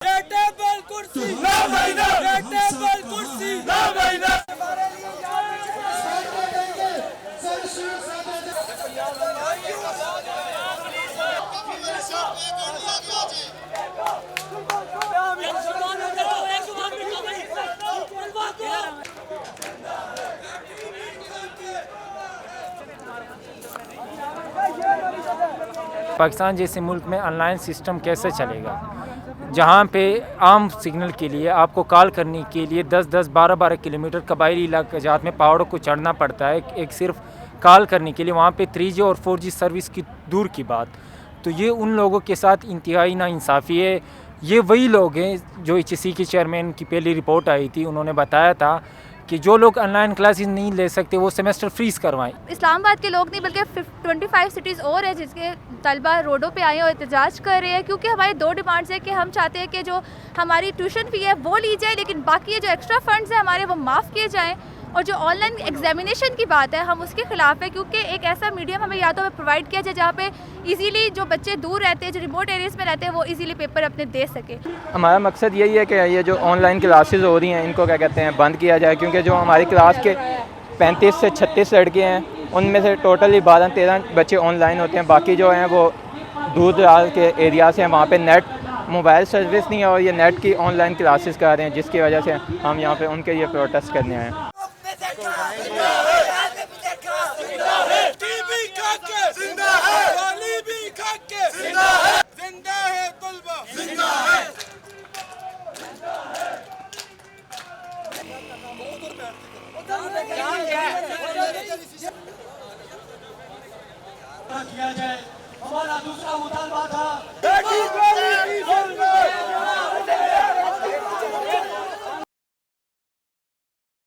Table कुर्सी ना भाई ना, टेबल कुर्सी ना भाई ना। पाकिस्तान जैसे मुल्क में ऑनलाइन सिस्टम कैसे चलेगा, जहाँ पे आम सिग्नल के लिए आपको कॉल करने के लिए 10-10, 12-12 किलोमीटर कबायली इलाक़ात में पहाड़ों को चढ़ना पड़ता है एक सिर्फ कॉल करने के लिए। वहाँ पे 3G और 4G सर्विस की दूर की बात। तो ये उन लोगों के साथ इंतहाई नाइंसाफ़ी है। ये वही लोग हैं जो HSC के चेयरमैन की पहली रिपोर्ट आई थी, उन्होंने बताया था कि जो लोग ऑनलाइन क्लासेस नहीं ले सकते वो सेमेस्टर फ्रीज करवाएं। इस्लामाबाद के लोग नहीं बल्कि 25 सिटीज़ और है जिसके तलबा रोडों पे आए और एहतजाज कर रहे हैं, क्योंकि हमारी दो डिमांड्स है कि हम चाहते हैं कि जो हमारी ट्यूशन फ़ी है वो ली जाए, लेकिन बाकी ये जो एक्स्ट्रा फंड्स हैं हमारे वो माफ़ किए जाएँ। और जो ऑनलाइन एग्जामिनेशन की बात है हम उसके खिलाफ है, क्योंकि एक ऐसा मीडियम हमें या तो हमें प्रोवाइड किया जाए जहाँ पे इजीली जो बच्चे दूर रहते हैं, जो रिमोट एरियाज़ में रहते हैं, वो इजीली पेपर अपने दे सके। हमारा मकसद यही है कि ये जो ऑनलाइन क्लासेस हो रही हैं इनको क्या कहते हैं बंद किया जाए, क्योंकि जो हमारी क्लास के 35 से 36 लड़के हैं उनमें से टोटली 12-13 बच्चे ऑनलाइन होते हैं, बाकी जो हैं वो दूर दराज के एरिया से हैं, वहाँ पे नेट मोबाइल सर्विस नहीं है और ये नेट की ऑनलाइन क्लासेस कर रहे हैं, जिसकी वजह से हम यहाँ पे उनके ये प्रोटेस्ट करने आए हैं। टीवी खाके जिंदा है, वाली भी खाके जिंदा है, जिंदा है, तुलबा जिंदा है।